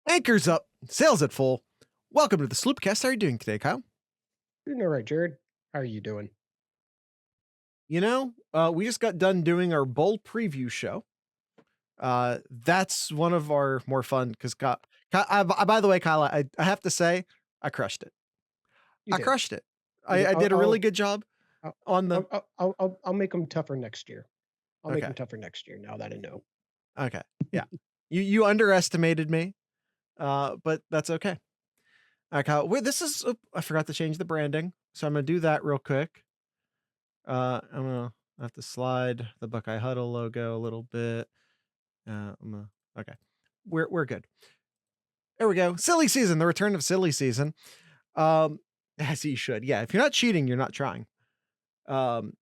Anchors up, sails at full. Welcome to the Sloopcast. How are you doing today, Kyle? Doing all right, Jared. How are you doing? We just got done doing our bowl preview show. That's one of our more fun because, by the way, Kyle, I have to say, I crushed it. You I did. crushed it. You did. I did a really good job I'll, on the. I'll make them tougher next year. I'll make them Okay. tougher next year. Now that I know. Okay. Yeah. You underestimated me, but that's okay. All right, Kyle. Wait, I forgot to change the branding, so I'm gonna do that real quick. I'm gonna have to slide the Buckeye Huddle logo a little bit. Okay, we're good. There we go. Silly season, the return of silly season. Um, as you should. Yeah, if you're not cheating, you're not trying. Um,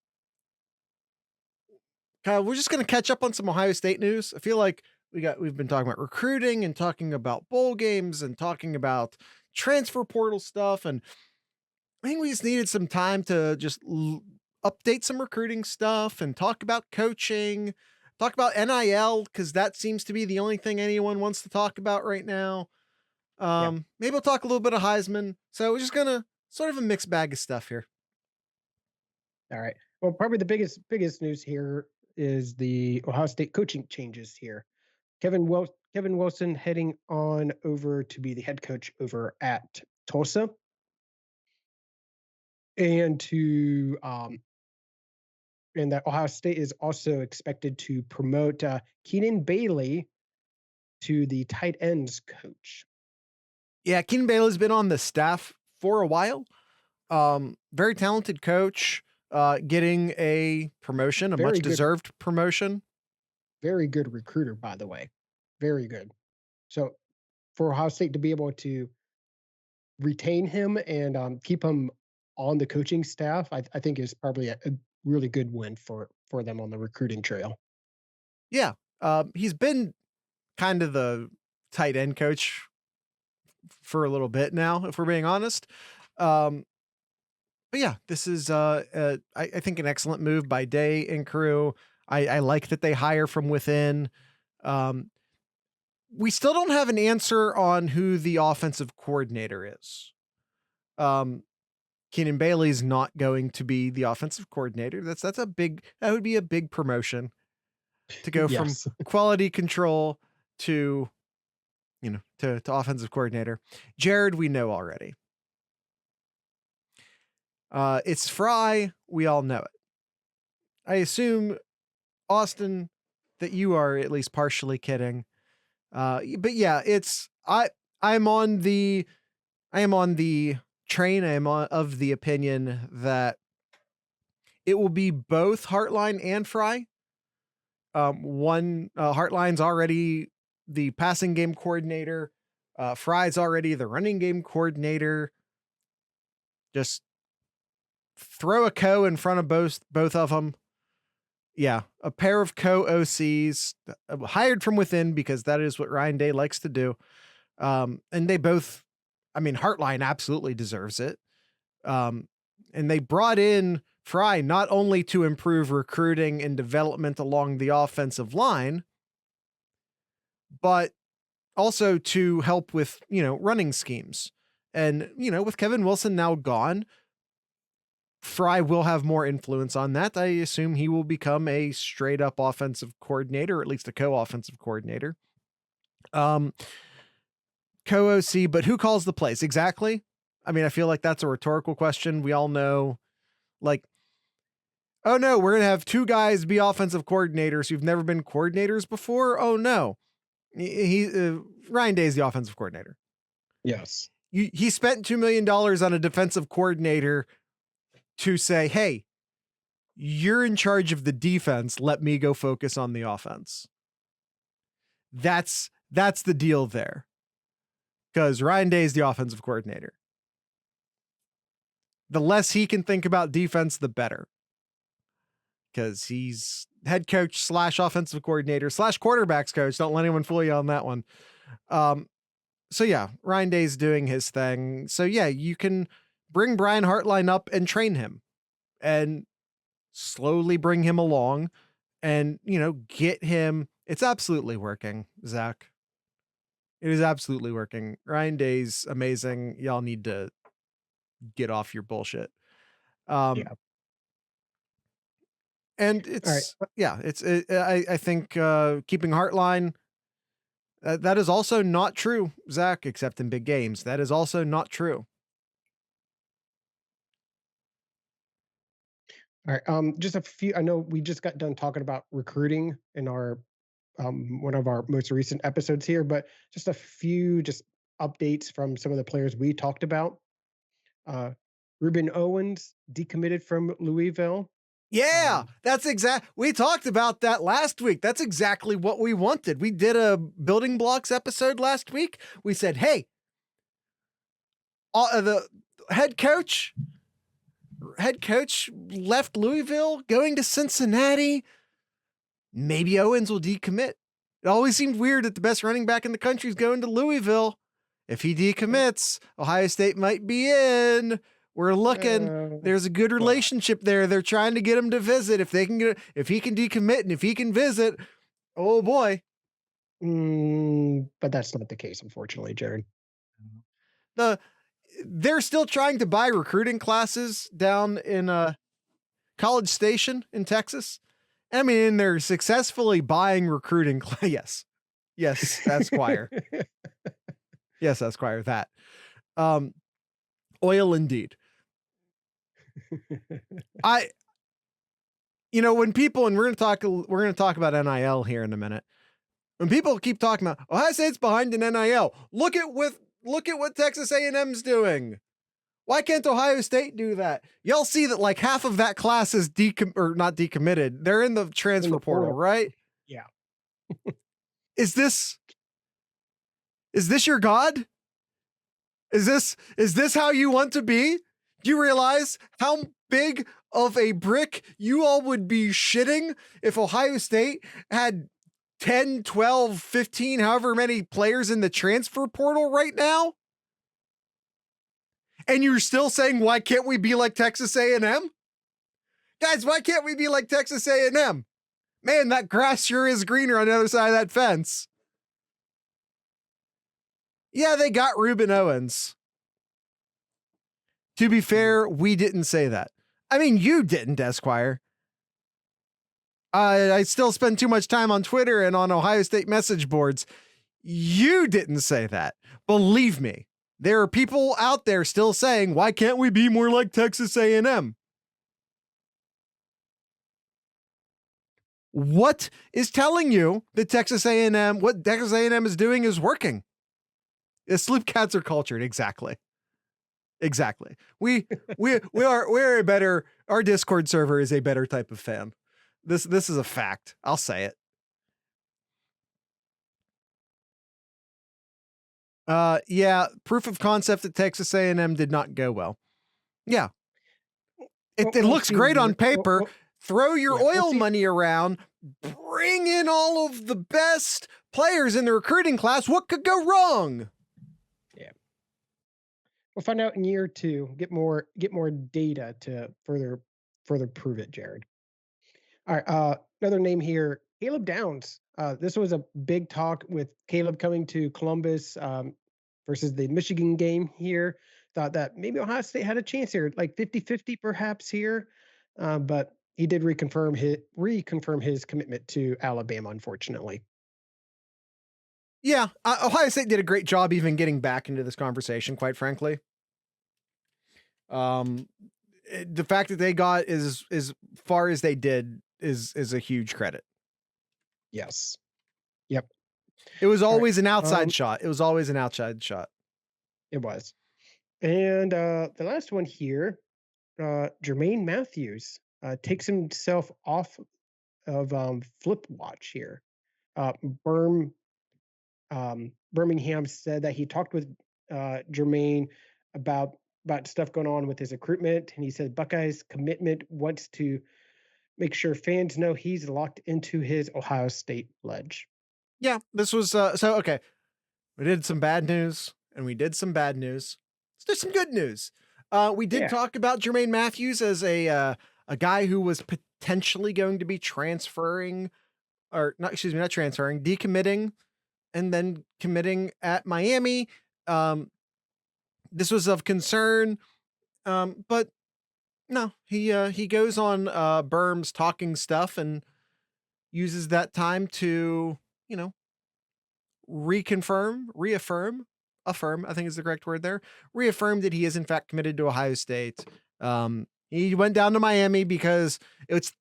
Kyle, we're just gonna catch up on some Ohio State news. I feel like we've been talking about recruiting and talking about bowl games and talking about transfer portal stuff, and I think we just needed some time to just update some recruiting stuff and talk about coaching, talk about NIL because that seems to be the only thing anyone wants to talk about right now. Yeah. Maybe we'll talk a little bit of Heisman. So we're just gonna sort of a mixed bag of stuff here. All right. Well, probably the biggest news here is the Ohio State coaching changes here. Kevin Wilson heading on over to be the head coach over at Tulsa, and to and that Ohio State is also expected to promote Keenan Bailey to the tight ends coach. Yeah, Keenan Bailey's been on the staff for a while. Very talented coach, getting a promotion, a much Very good deserved promotion. Very good recruiter, by the way. Very good. So for Ohio State to be able to retain him and keep him on the coaching staff, I think is probably a really good win for them on the recruiting trail. Yeah. He's been kind of the tight end coach for a little bit now, if we're being honest. But yeah, this is I think an excellent move by Day and crew. I like that they hire from within. Um, we still don't have an answer on who the offensive coordinator is. Keenan Bailey's not going to be the offensive coordinator. That would be a big promotion to go from Yes. quality control to to offensive coordinator. Jared, we know already. It's Fry. We all know it. I assume, Austin, that you are at least partially kidding. But yeah, I'm on the I am on the train. I am of the opinion that it will be both Hartline and Fry. One Hartline's already the passing game coordinator. Fry's already the running game coordinator. Just throw a co in front of both of them. Yeah, a pair of co-OCs hired from within because that is what Ryan Day likes to do. And they both, I mean, Hartline absolutely deserves it. And they brought in Fry not only to improve recruiting and development along the offensive line, but also to help with, running schemes. And, with Kevin Wilson now gone, Fry will have more influence on that. I assume he will become a straight up offensive coordinator, or at least a co-offensive coordinator. Co-OC, but who calls the plays exactly? I mean, I feel like that's a rhetorical question. We all know, like, oh no, we're going to have two guys be offensive coordinators who've never been coordinators before. Oh no. Ryan Day is the offensive coordinator. Yes. He spent $2 million on a defensive coordinator to say, hey, you're in charge of the defense. Let me go focus on the offense. That's the deal there. Because Ryan Day is the offensive coordinator. The less he can think about defense, the better. Because he's head coach / offensive coordinator / quarterbacks coach. Don't let anyone fool you on that one. So yeah, Ryan Day's doing his thing. So yeah, you can bring Brian Hartline up and train him and slowly bring him along and, get him. It's absolutely working, Zach. It is absolutely working. Ryan Day's amazing. Y'all need to get off your bullshit. Yeah. And All right. I think keeping Heartline, that is also not true, Zach, except in big games. That is also not true. All right. Just a few. I know we just got done talking about recruiting in our one of our most recent episodes here, but just a few updates from some of the players we talked about. Ruben Owens decommitted from Louisville. Yeah, we talked about that last week. That's exactly what we wanted. We did a building blocks episode last week. We said, hey, the head coach left Louisville going to Cincinnati. Maybe Owens will decommit. It always seemed weird that the best running back in the country is going to Louisville. If he decommits, Ohio State might be in. We're looking. There's a good relationship there. They're trying to get him to visit. If he can decommit and if he can visit, oh boy. But that's not the case, unfortunately, Jared. They're still trying to buy recruiting classes down in College Station in Texas. I mean, they're successfully buying recruiting Yes, Esquire. Yes, Esquire, that. Oil indeed. When people, and we're going to talk about NIL here in a minute. When people keep talking about Ohio State's behind in NIL, look at what Texas A&M's doing. Why can't Ohio State do that? Y'all see that like half of that class is not decommitted. They're in the transfer portal, right? Yeah. Is this your God? Is this how you want to be? Do you realize how big of a brick you all would be shitting if Ohio State had 10, 12, 15, however many players in the transfer portal right now? And you're still saying, why can't we be like Texas A&M? Guys, why can't we be like Texas A&M? Man, that grass sure is greener on the other side of that fence. Yeah, they got Ruben Owens. To be fair, we didn't say that. I mean, you didn't, Esquire. I still spend too much time on Twitter and on Ohio State message boards. You didn't say that. Believe me. There are people out there still saying, why can't we be more like Texas A&M? What is telling you that what Texas A&M is doing is working? The sloop cats are cultured. Exactly. We're a better, our Discord server is a better type of fan. This is a fact. I'll say it. Proof of concept at Texas A&M did not go well. Yeah. It looks great on paper. Throw your oil money around, bring in all of the best players in the recruiting class. What could go wrong? Yeah. We'll find out in year 2. Get more data to further prove it, Jared. All right. Another name here, Caleb Downs. This was a big talk with Caleb coming to Columbus versus the Michigan game here. Thought that maybe Ohio State had a chance here, like 50-50 perhaps here. But he did reconfirm his commitment to Alabama, unfortunately. Yeah, Ohio State did a great job even getting back into this conversation, quite frankly. The fact that they got as far as they did is a huge credit. Yes. Yep. It was always an outside shot. It was always an outside shot. It was. And the last one here, Jermaine Matthews takes himself off of Flip Watch here. Birmingham said that he talked with Jermaine about stuff going on with his recruitment, and he said Buckeye's commitment wants to make sure fans know he's locked into his Ohio State pledge. Yeah, this was okay. We did some bad news and we did some bad news. There's some good news. We did talk about Jermaine Matthews as a guy who was potentially going to be decommitting and then committing at Miami. This was of concern, but no, he goes on berms talking stuff and uses that time to, you know, affirm, I think is the correct word there, reaffirm that he is in fact committed to Ohio State. He went down to Miami because it's,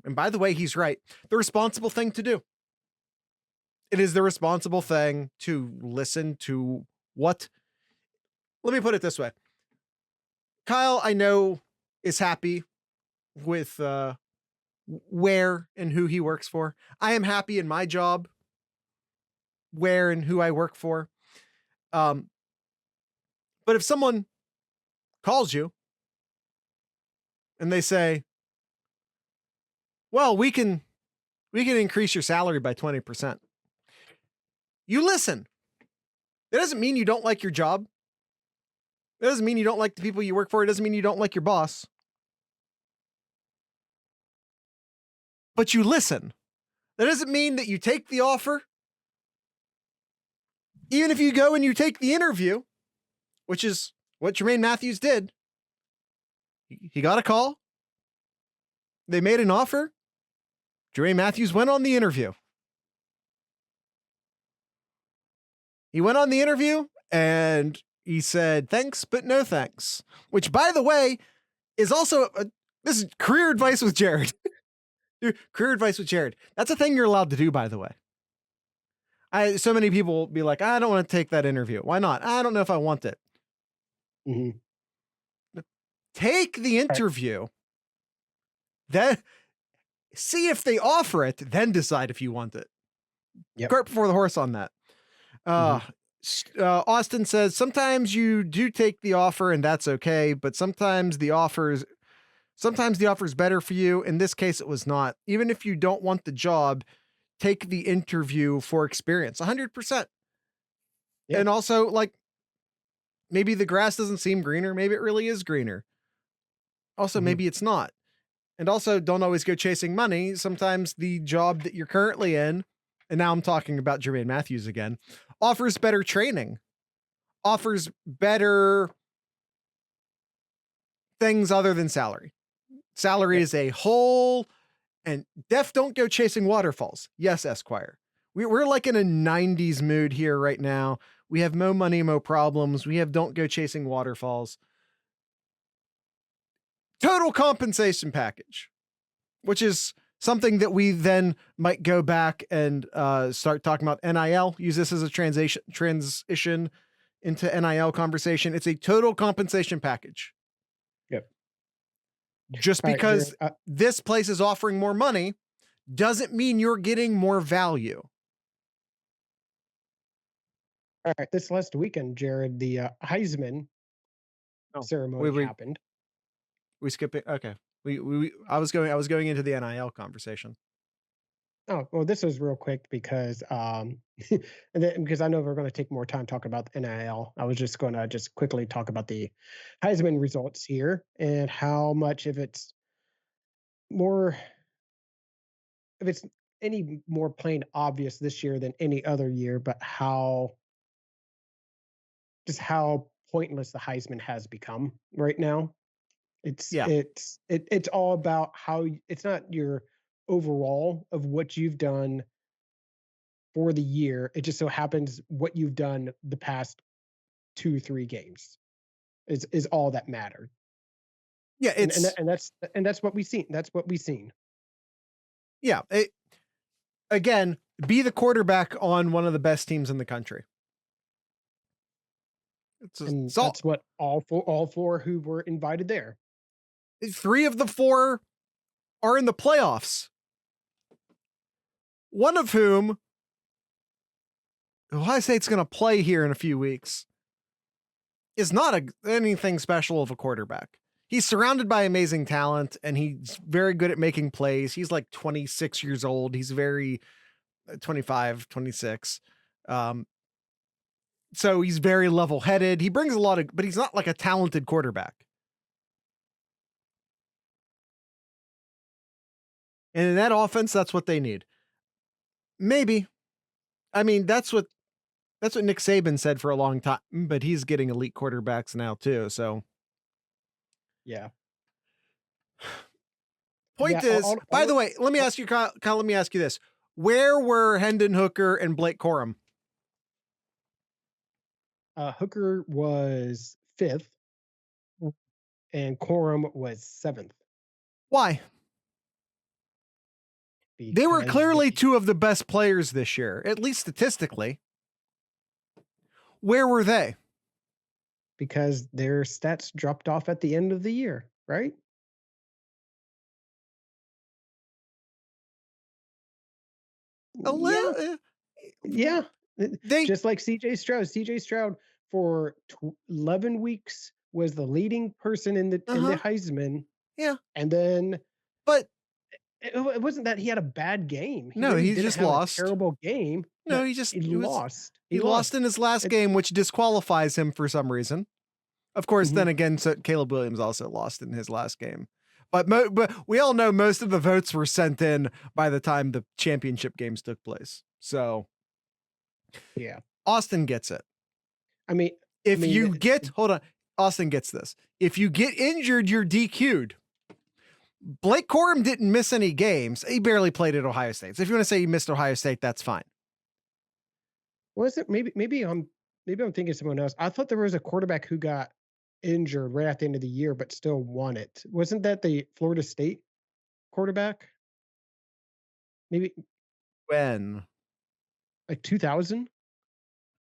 and by the way, he's right, the responsible thing to do. It is the responsible thing to listen to what, let me put it this way. Kyle, I know, is happy with where and who he works for. I am happy in my job, where and who I work for. But if someone calls you and they say, well, we can increase your salary by 20%. You listen. That doesn't mean you don't like your job. That doesn't mean you don't like the people you work for. It doesn't mean you don't like your boss. But you listen. That doesn't mean that you take the offer. Even if you go and you take the interview, which is what Jermaine Matthews did. He got a call. They made an offer. Jermaine Matthews went on the interview. He went on the interview and he said, thanks, but no thanks. Which, by the way, is also, this is career advice with Jared. Dude, career advice with Jared. That's a thing you're allowed to do, by the way. So many people will be like, I don't want to take that interview. Why not? I don't know if I want it. Mm-hmm. Take the interview. Then see if they offer it, then decide if you want it. Yep. Cart before the horse on that. Austin says, sometimes you do take the offer and that's okay, but sometimes the offer is better for you. In this case, it was not. Even if you don't want the job, take the interview for experience. 100%. Yeah. And also, like, maybe the grass doesn't seem greener. Maybe it really is greener. Also, maybe it's not. And also, don't always go chasing money. Sometimes the job that you're currently in, and now I'm talking about Jermaine Matthews again, offers better training, offers better things other than salary. Salary is a whole, and don't go chasing waterfalls. Yes, Esquire. We're like in a 90s mood here right now. We have mo money, mo problems. We have don't go chasing waterfalls. Total compensation package, which is something that we then might go back and start talking about NIL. Use this as a transition into NIL conversation. It's a total compensation package. Yep. Just because this place is offering more money doesn't mean you're getting more value. All right. This last weekend, Jared, the Heisman ceremony happened. We skip it. Okay. I was going into the NIL conversation. Oh, well, this was real quick because because I know we're going to take more time talking about the NIL. I was just going to quickly talk about the Heisman results here and how much if it's any more plain obvious this year than any other year, but how pointless the Heisman has become right now. It's all about how it's not your overall of what you've done for the year. It just so happens what you've done the past 2-3 games is all that mattered. Yeah, it's and that's what we've seen. That's what we've seen. Yeah, again, be the quarterback on one of the best teams in the country. That's what all four who were invited there. 3 of the 4 are in the playoffs. One of whom, Ohio State's going to play here in a few weeks, is not anything special of a quarterback. He's surrounded by amazing talent, and he's very good at making plays. He's like 26 years old. He's very 25, 26. So he's very level-headed. He brings a lot of, but he's not like a talented quarterback. And in that offense, that's what they need. Maybe. I mean, that's what Nick Saban said for a long time, but he's getting elite quarterbacks now too. So Yeah. point Yeah. is, by the way, let me ask you, Kyle, let me ask you this. Where were Hendon Hooker and Blake Corum? Hooker was 5th and Corum was 7th. Why? They were clearly two of the best players this year, at least statistically. Where were they? Because their stats dropped off at the end of the year, right? A little. Yeah. They just like CJ Stroud. CJ Stroud for 11 weeks was the leading person in the Heisman. Yeah. And then but it wasn't that he had a bad game. No, he just lost. A terrible game. No, he lost. He lost in his last game, which disqualifies him for some reason. Of course, then again, so Caleb Williams also lost in his last game. But we all know most of the votes were sent in by the time the championship games took place. So, yeah, Austin gets it. Hold on, Austin gets this. If you get injured, you're DQ'd. Blake Corum didn't miss any games. He barely played at Ohio State. So if you want to say he missed Ohio State, that's fine. Was it maybe I'm thinking of someone else. I thought there was a quarterback who got injured right at the end of the year, but still won it. Wasn't that the Florida State quarterback? Maybe when? Like 2000?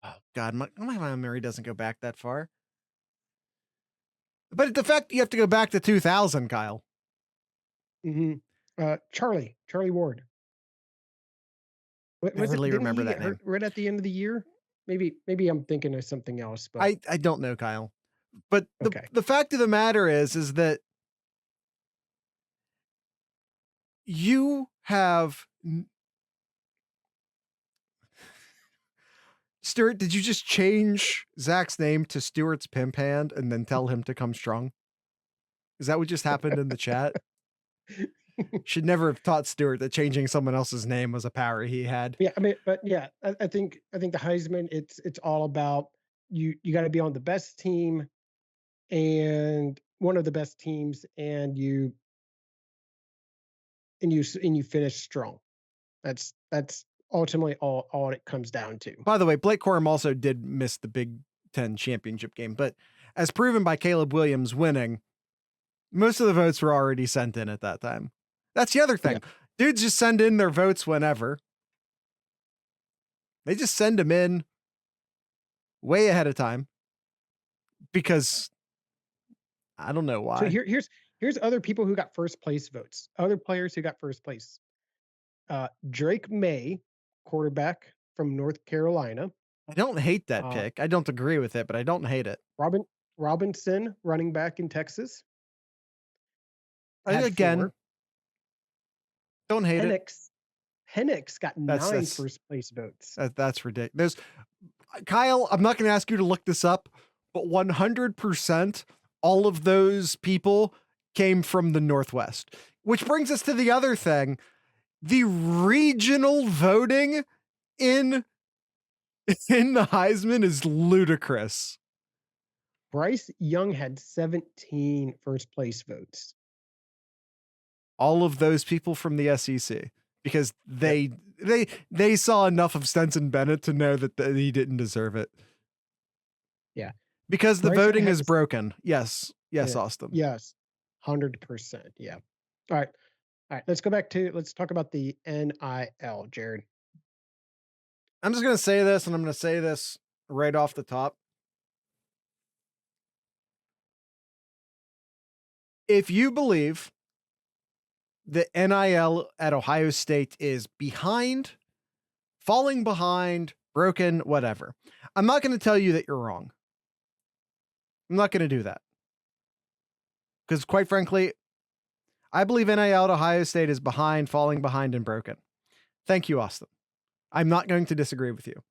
Oh God, my memory doesn't go back that far. But the fact you have to go back to 2000, Kyle. Charlie Ward. I really remember that name. Right at the end of the year? Maybe I'm thinking of something else. But I don't know, Kyle. But the fact of the matter is that you have Stuart. Did you just change Zach's name to Stuart's pimp hand and then tell him to come strong? Is that what just happened in the chat? Should never have taught Stuart that changing someone else's name was a power he had. Yeah, I think the Heisman, it's all about you got to be on the best team and one of the best teams, and you finish strong. That's ultimately all it comes down to. By the way, Blake Corum also did miss the Big Ten championship game, but as proven by Caleb Williams winning, most of the votes were already sent in at that time. That's the other thing. Yeah. Dudes just send in their votes whenever. They just send them in way ahead of time because I don't know why. So here's other people who got first place votes. Other players who got first place. Drake May, quarterback from North Carolina. I don't hate that pick. I don't agree with it, but I don't hate it. Robinson, running back in Texas. Again, 4. Don't hate it. Penix got 9 first place votes. That's ridiculous. Kyle, I'm not going to ask you to look this up, but 100% all of those people came from the Northwest. Which brings us to the other thing. The regional voting in the Heisman is ludicrous. Bryce Young had 17 first place votes. All of those people from the SEC, because they saw enough of Stetson Bennett to know that he didn't deserve it. Yeah. Because the voting is broken. Yes, Austin. Yes. 100%. Yeah. All right. Let's talk about the NIL, Jared. I'm just going to say this, and I'm going to say this right off the top. If you believe the NIL at Ohio State is behind, falling behind, broken, whatever, I'm not going to tell you that you're wrong. I'm not going to do that. Because quite frankly, I believe NIL at Ohio State is behind, falling behind, and broken. Thank you, Austin. I'm not going to disagree with you.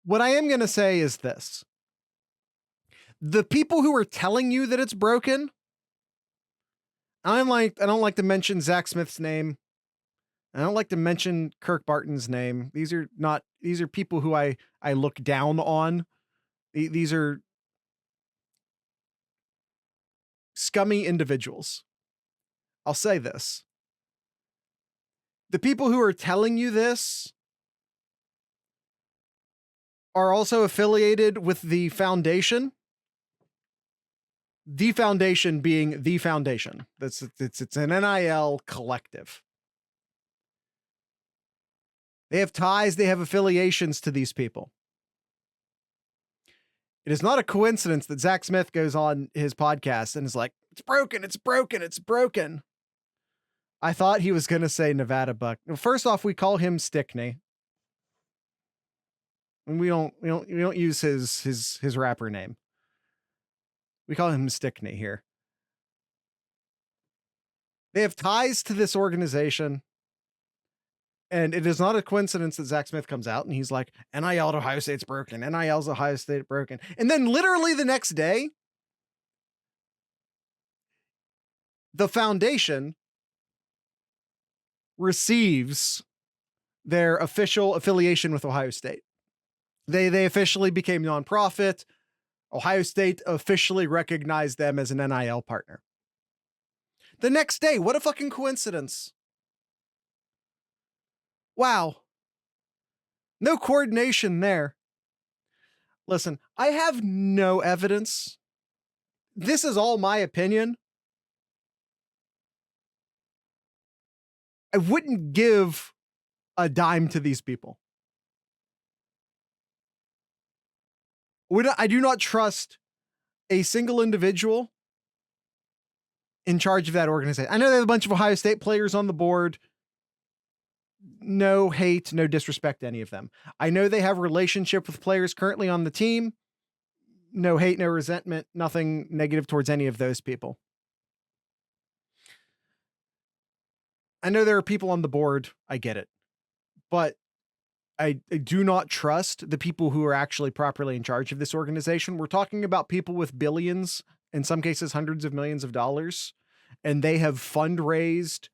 What I am going to say is this. The people who are telling you that it's broken, I don't like to mention Zach Smith's name. I don't like to mention Kirk Barton's name. These are people who I look down on. These are scummy individuals. I'll say this. The people who are telling you this are also affiliated with the foundation. The foundation being the foundation. It's an NIL collective. They have ties, they have affiliations to these people. It is not a coincidence that Zach Smith goes on his podcast and is like, it's broken, it's broken, it's broken. I thought he was going to say Nevada Buck. First off, we call him Stickney. And we don't use his rapper name. We call him Stickney here. They have ties to this organization. And it is not a coincidence that Zach Smith comes out and he's like, NIL at Ohio State's broken. NIL's Ohio State broken. And then literally the next day, the foundation receives their official affiliation with Ohio State. They officially became nonprofit. Ohio State officially recognized them as an NIL partner. The next day, what a fucking coincidence. Wow. No coordination there. Listen, I have no evidence. This is all my opinion. I wouldn't give a dime to these people. I do not trust a single individual in charge of that organization. I know they have a bunch of Ohio State players on the board. No hate, no disrespect to any of them. I know they have a relationship with players currently on the team. No hate, no resentment, nothing negative towards any of those people. I know there are people on the board. I get it. But I do not trust the people who are actually properly in charge of this organization. We're talking about people with billions, in some cases, hundreds of millions of dollars, and they have fundraised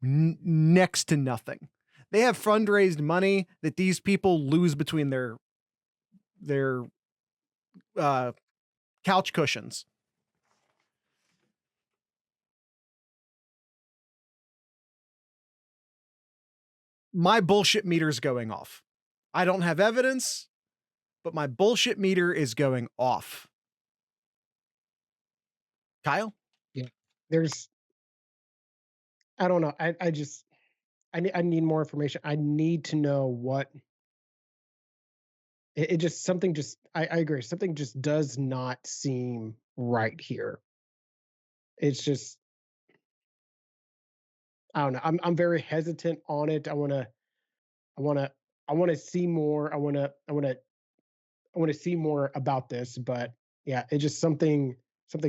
next to nothing. They have fundraised money that these people lose between their couch cushions. My bullshit meter's going off. I don't have evidence, but my bullshit meter is going off. Kyle? Yeah. I don't know. I need more information. I need to know what it just I agree. Something just does not seem right here. It's just I don't know. I'm very hesitant on it. I want to see more. I want to see more about this, but yeah, it just something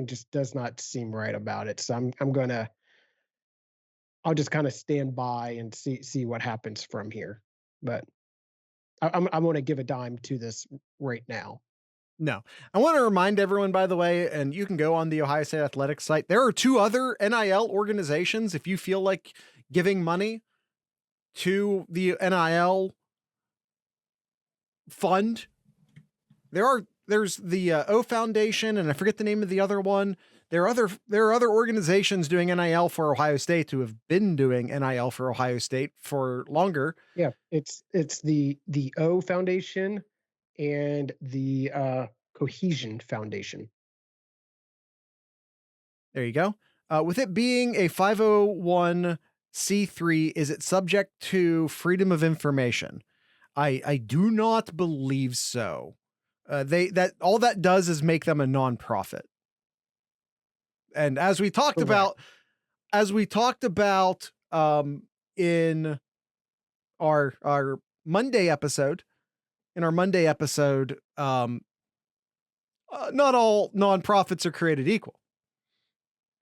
just does not seem right about it. So I'll just kind of stand by and see what happens from here. But I'm going to give a dime to this right now. No. I want to remind everyone, by the way, and you can go on the Ohio State Athletics site. There are 2 other NIL organizations. If you feel like giving money to the NIL fund, there's the O Foundation, and I forget the name of the other one. There are other organizations doing NIL for Ohio State who have been doing NIL for Ohio State for longer. Yeah, it's the O Foundation and the Cohesion Foundation. There you go. With it being a 501c3, is it subject to freedom of information? I do not believe so. All that does is make them a nonprofit. And as we talked about in our Monday episode, not all nonprofits are created equal.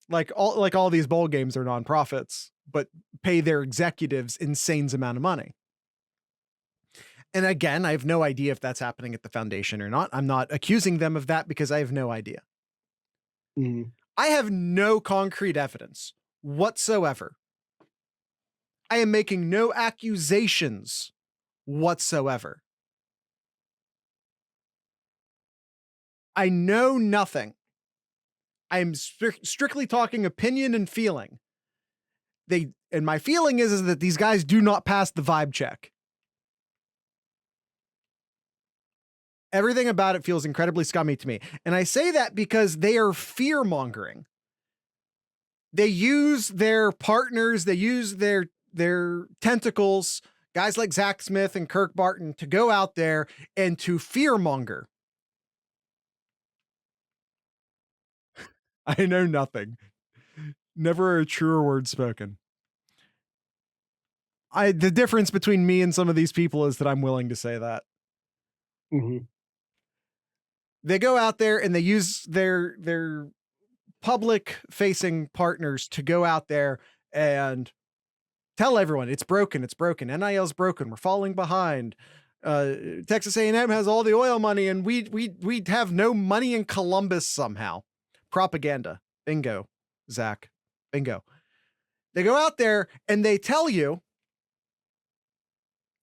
Like all these bowl games are nonprofits, but pay their executives insane amount of money. And again, I have no idea if that's happening at the foundation or not. I'm not accusing them of that because I have no idea. Mm. I have no concrete evidence whatsoever I am making no accusations whatsoever. I know nothing. I am strictly talking opinion and feeling. And my feeling is that these guys do not pass the vibe check. Everything about it feels incredibly scummy to me. And I say that because they are fear mongering. They use their partners, they use their tentacles, guys like Zach Smith and Kirk Barton, to go out there and to fear monger. I know nothing. Never a truer word spoken. The difference between me and some of these people is that I'm willing to say that. Mm-hmm. They go out there and they use their public facing partners to go out there and tell everyone it's broken. NIL's broken. We're falling behind. Texas A&M has all the oil money and we have no money in Columbus somehow. Propaganda. Bingo, Zach. Bingo. They go out there and they tell you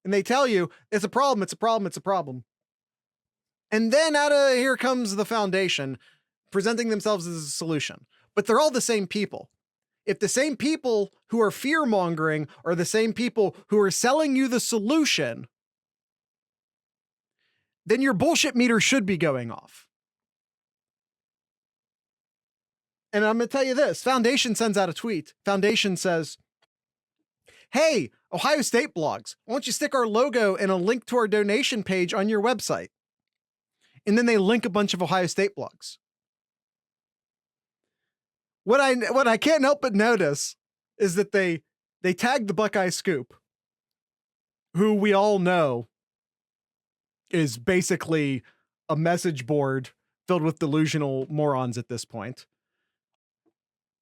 it's a problem. And then here comes the foundation presenting themselves as a solution. But they're all the same people. If the same people who are fear mongering are the same people who are selling you the solution, then your bullshit meter should be going off. And I'm going to tell you this. Foundation sends out a tweet. Foundation says, "Hey, Ohio State blogs, why don't you stick our logo and a link to our donation page on your website?" And then they link a bunch of Ohio State blogs. What I can't help but notice is that they tagged the Buckeye Scoop, who we all know is basically a message board filled with delusional morons at this point.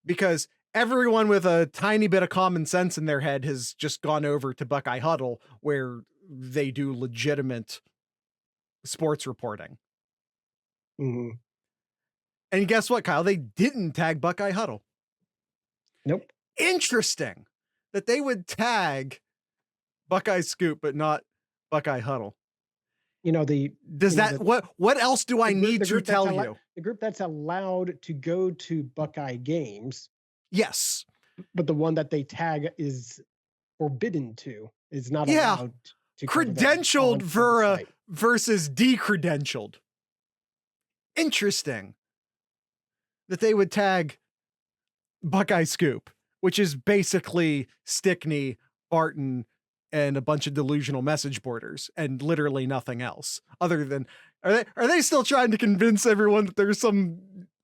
Because everyone with a tiny bit of common sense in their head has just gone over to Buckeye Huddle, where they do legitimate sports reporting. Mm-hmm. And guess what, Kyle? They didn't tag Buckeye Huddle. Nope. Interesting that they would tag Buckeye Scoop, but not Buckeye Huddle. What else do I need to tell you? The group that's allowed to go to Buckeye games. Yes. But the one that they tag is forbidden to, is not allowed to. Credentialed versus decredentialed. Interesting that they would tag Buckeye Scoop, which is basically Stickney, Barton, and a bunch of delusional message boarders, and literally nothing else. Other than, are they still trying to convince everyone that there's some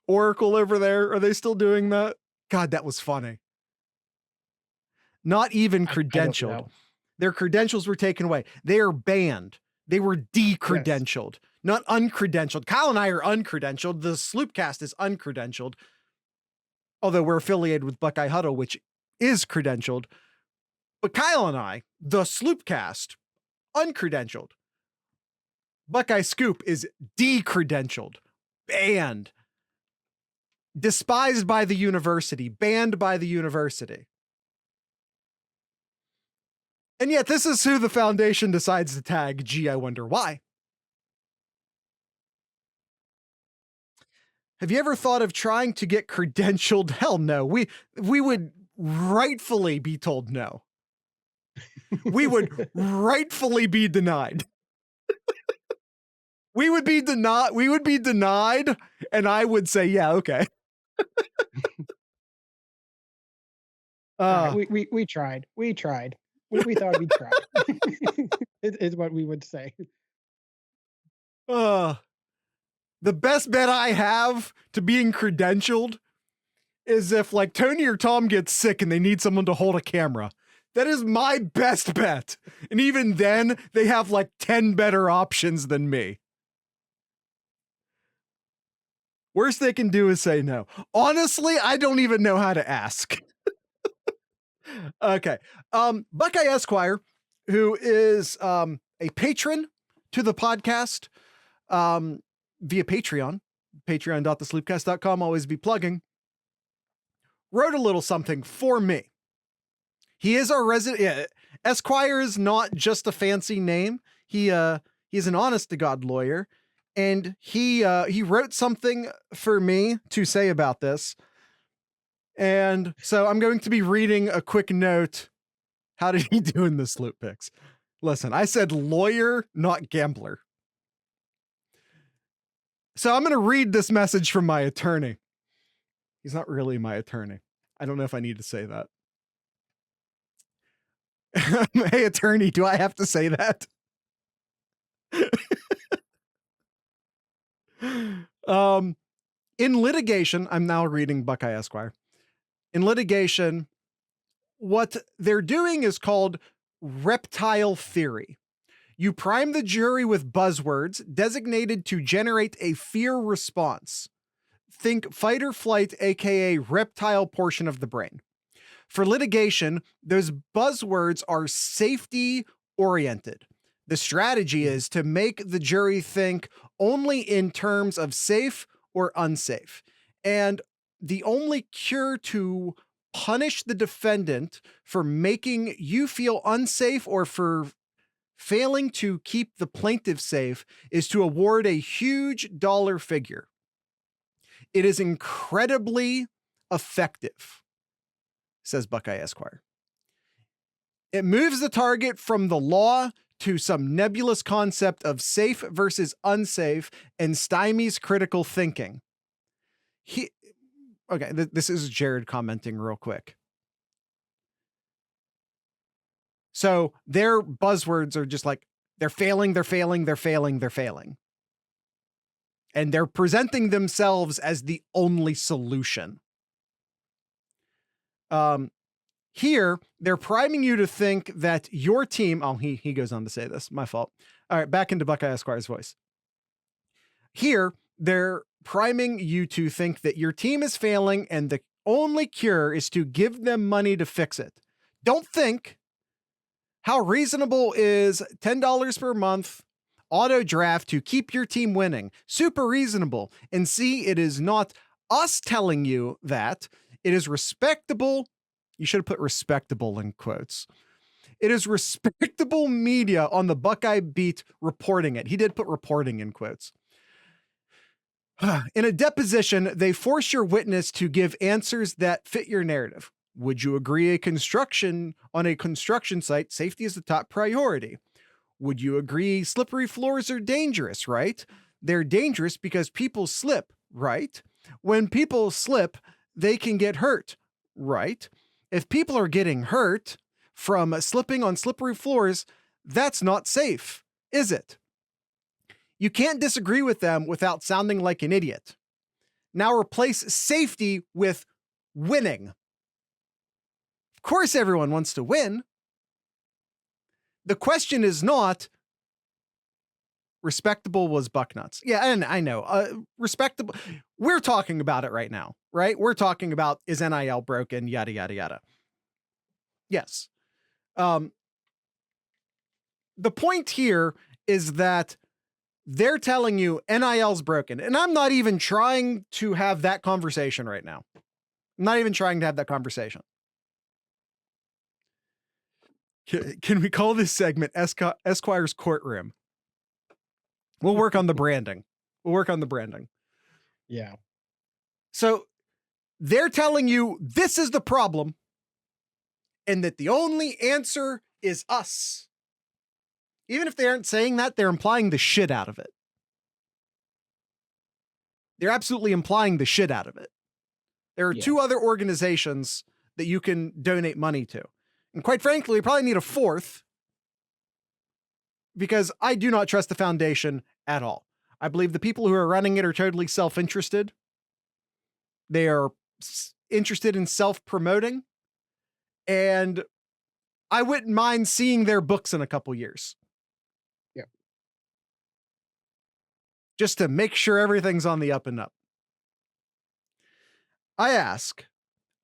oracle over there? Are they still doing that? God, that was funny. Not even credentialed. Their credentials were taken away. They are banned. They were decredentialed, not uncredentialed. Kyle and I are uncredentialed. The Sloopcast is uncredentialed. Although we're affiliated with Buckeye Huddle, which is credentialed. But Kyle and I, the Sloopcast, uncredentialed. Buckeye Scoop is decredentialed, banned, despised by the university, banned by the university. And yet this is who the foundation decides to tag. Gee, I wonder why. Have you ever thought of trying to get credentialed? Hell no. We would rightfully be told no. We would rightfully be denied. We would be denied, and I would say, yeah, okay. We tried. We thought we'd try. Is what we would say. The best bet I have to being credentialed is if like Tony or Tom gets sick and they need someone to hold a camera. That is my best bet. And even then, they have like 10 better options than me. Worst they can do is say no. Honestly, I don't even know how to ask. Okay. Buckeye Esquire, who is a patron to the podcast via Patreon, patreon.thesleepcast.com, always be plugging, wrote a little something for me. He is our resident. Yeah, Esquire is not just a fancy name. He's an honest to God lawyer, and he wrote something for me to say about this. And so I'm going to be reading a quick note. How did he do in the sloop picks? Listen, I said lawyer, not gambler. So I'm going to read this message from my attorney. He's not really my attorney. I don't know if I need to say that. Hey, attorney, do I have to say that? In litigation, I'm now reading Buckeye Esquire. In litigation, what they're doing is called reptile theory. You prime the jury with buzzwords designated to generate a fear response. Think fight or flight, aka reptile portion of the brain. For litigation, those buzzwords are safety oriented. The strategy is to make the jury think only in terms of safe or unsafe. And the only cure to punish the defendant for making you feel unsafe or for failing to keep the plaintiff safe is to award a huge dollar figure. It is incredibly effective, says Buckeye Esquire. It moves the target from the law to some nebulous concept of safe versus unsafe and stymies critical thinking. This is Jared commenting real quick. So their buzzwords are just like, they're failing. And they're presenting themselves as the only solution. Here, they're priming you to think that your team... Oh, he goes on to say this. My fault. All right, back into Buckeye Esquire's voice. Here, they're priming you to think that your team is failing and the only cure is to give them money to fix it. Don't think. How reasonable is $10 per month auto draft to keep your team winning? Super reasonable. And see, it is not us telling you that. It is respectable. You should have put respectable in quotes. It is respectable media on the Buckeye beat reporting it. He did put reporting in quotes. In a deposition, they force your witness to give answers that fit your narrative. Would you agree on a construction site, safety is the top priority? Would you agree slippery floors are dangerous, right? They're dangerous because people slip, right? When people slip, they can get hurt, right? If people are getting hurt from slipping on slippery floors, that's not safe, is it? You can't disagree with them without sounding like an idiot. Now replace safety with winning. Of course, everyone wants to win. The question is not respectable was Bucknuts. Yeah, and I know. Respectable. We're talking about it right now, right? We're talking about is NIL broken, yada, yada, yada. Yes. The point here is that they're telling you NIL's broken. And I'm not even trying to have that conversation right now. I'm not even trying to have that conversation. Can we call this segment Esquire's Courtroom? We'll work on the branding. Yeah. So they're telling you this is the problem and that the only answer is us. Even if they aren't saying that, they're implying the shit out of it. They're absolutely implying the shit out of it. There are two other organizations that you can donate money to. And quite frankly, you probably need a fourth because I do not trust the foundation at all. I believe the people who are running it are totally self-interested. They are interested in self-promoting. And I wouldn't mind seeing their books in a couple years. Yeah. Just to make sure everything's on the up and up. I ask,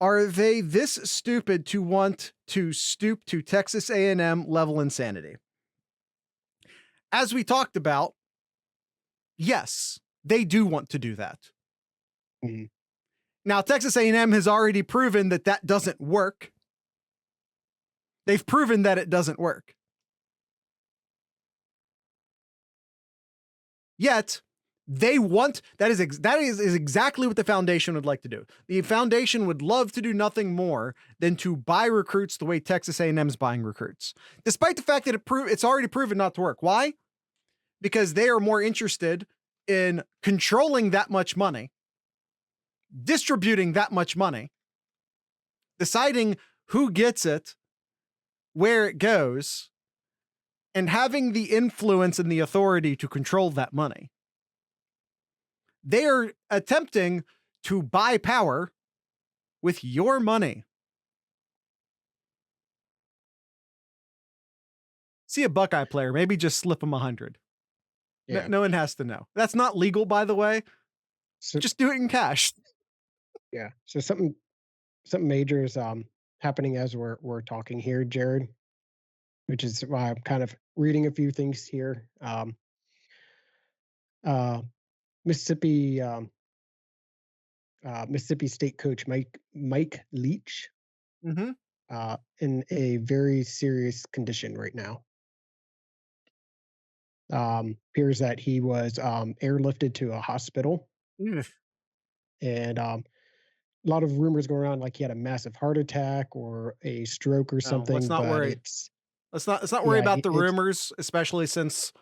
are they this stupid to want to stoop to Texas A&M level insanity? As we talked about, yes, they do want to do that. Mm-hmm. Now, Texas A&M has already proven that that doesn't work. They've proven that it doesn't work. Yet that is exactly what the foundation would like to do. The foundation would love to do nothing more than to buy recruits the way Texas A&M's buying recruits, despite the fact that it's already proven not to work. Why? Because they are more interested in controlling that much money, distributing that much money, deciding who gets it, where it goes, and having the influence and the authority to control that money. They are attempting to buy power with your money. See a Buckeye player, maybe just slip them 100. Yeah. No one has to know. That's not legal, by the way. So, just do it in cash. Yeah. So something major is happening as we're talking here, Jared, which is why I'm kind of reading a few things here. Mississippi Mississippi State coach Mike Leach in a very serious condition right now. Appears that he was airlifted to a hospital, and a lot of rumors going around like he had a massive heart attack or a stroke or something. Let's not worry. Let's not worry about the rumors, especially since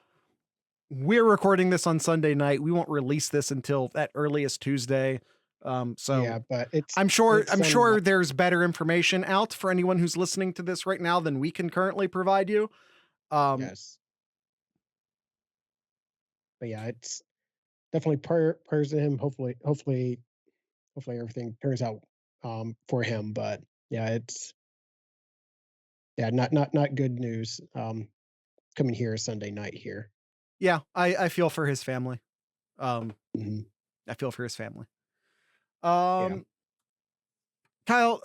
we're recording this on Sunday night. We won't release this until at earliest Tuesday. Yeah, but I'm sure there's better information out for anyone who's listening to this right now than we can currently provide you. Yes. But yeah, it's definitely prayers to him. Hopefully everything turns out for him. But yeah, it's not good news coming here Sunday night here. Yeah, I feel for his family. Mm-hmm. I feel for his family. Yeah. Kyle,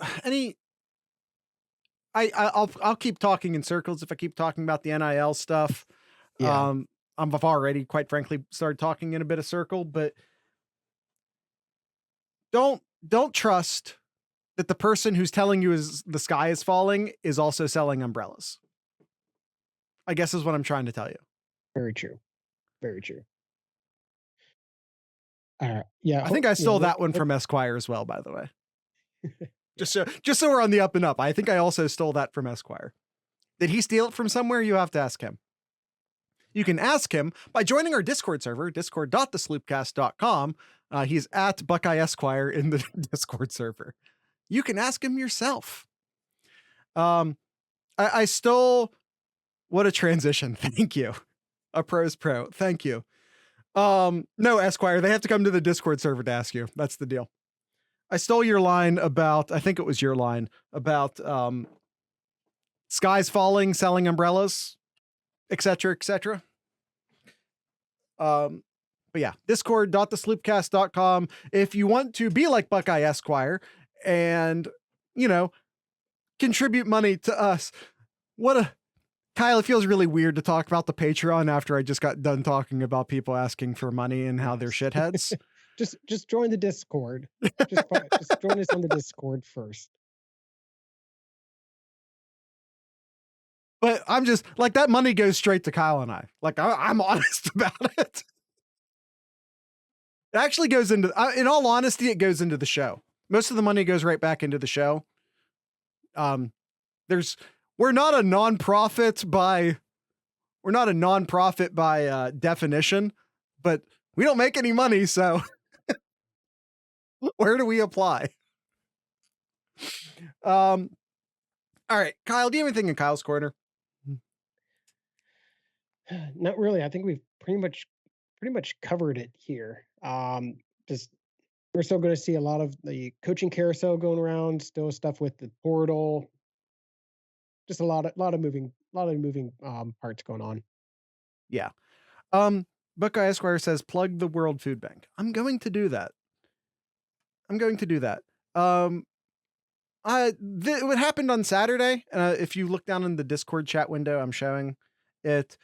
I'll keep talking in circles if I keep talking about the NIL stuff. Yeah. I've already, quite frankly, started talking in a bit of circle, but don't trust that the person who's telling you the sky is falling is also selling umbrellas. I guess is what I'm trying to tell you. Very true. Very true. Yeah. I think I stole that one from Esquire as well, by the way. Just so we're on the up and up. I think I also stole that from Esquire. Did he steal it from somewhere? You have to ask him. You can ask him by joining our Discord server, discord.thesloopcast.com. He's at Buckeye Esquire in the Discord server. You can ask him yourself. I stole. What a transition. Thank you. A pro's pro. Thank you. No, Esquire, they have to come to the Discord server to ask you. That's the deal. I stole your line about, I think it was your line about skies falling, selling umbrellas, etc., etc. But yeah, discord.thesloopcast.com. If you want to be like Buckeye Esquire and, contribute money to us. Kyle, it feels really weird to talk about the Patreon after I just got done talking about people asking for money and how they're shitheads. just join the Discord. Just join us on the Discord first. But I'm just like, that money goes straight to Kyle and I. Like, I'm honest about it. It actually goes into, in all honesty, it goes into the show. Most of the money goes right back into the show. We're not a nonprofit by definition, but we don't make any money. So where do we apply? All right, Kyle, do you have anything in Kyle's corner? Not really. I think we've pretty much covered it here. Just we're still going to see a lot of the coaching carousel going around. Still stuff with the portal. Just a lot of moving parts going on. Yeah. Buckeye Esquire says, plug the World Food Bank. I'm going to do that. What happened on Saturday, if you look down in the Discord chat window, I'm showing it.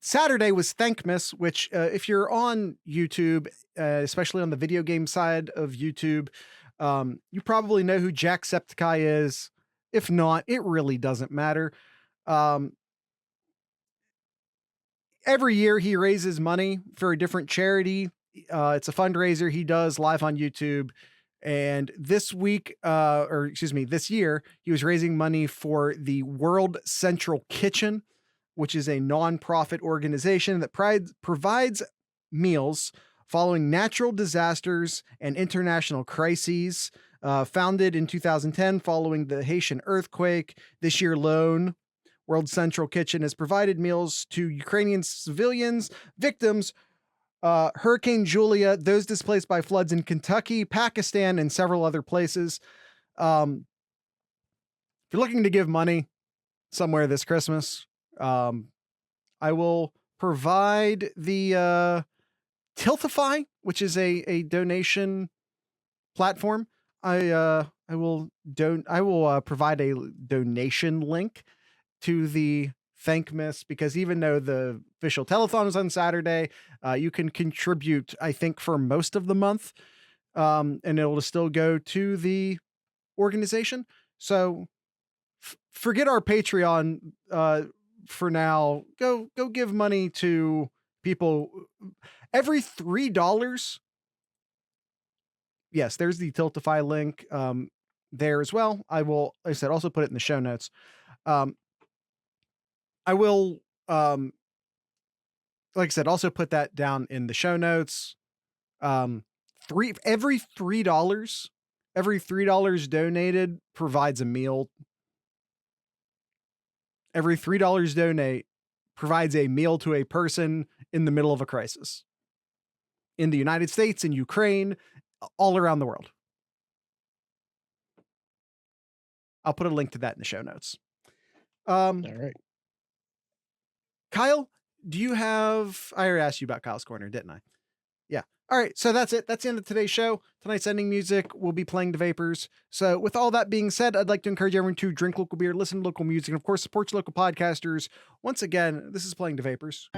Saturday was Thankmas, which if you're on YouTube, especially on the video game side of YouTube, you probably know who Jacksepticeye is. If not, it really doesn't matter. Every year he raises money for a different charity. It's a fundraiser he does live on YouTube. And this year, he was raising money for the World Central Kitchen, which is a nonprofit organization that provides meals following natural disasters and international crises. Founded in 2010 following the Haitian earthquake. This year alone, World Central Kitchen has provided meals to Ukrainian civilians, victims, Hurricane Julia, those displaced by floods in Kentucky, Pakistan, and several other places. If you're looking to give money somewhere this Christmas, I will provide the Tiltify, which is a donation platform. I will provide a donation link to the Thankmas, because even though the official telethon is on Saturday, you can contribute, I think, for most of the month, and it'll still go to the organization. So forget our Patreon for now. Go give money to people. Every $3. Yes, there's the Tiltify link there as well. I will, like I said, also put it in the show notes. I will, like I said, also put that down in the show notes. Every $3 donated provides a meal. Every $3 donate provides a meal to a person in the middle of a crisis in the United States, in Ukraine, all around the world. I'll put a link to that in the show notes. All right. Kyle, do you have... I already asked you about Kyle's Corner, didn't I? Yeah. All right, so that's it. That's the end of today's show. Tonight's ending music will be Playing the Vapors. So with all that being said, I'd like to encourage everyone to drink local beer, listen to local music, and of course, support your local podcasters. Once again, this is Playing the Vapors.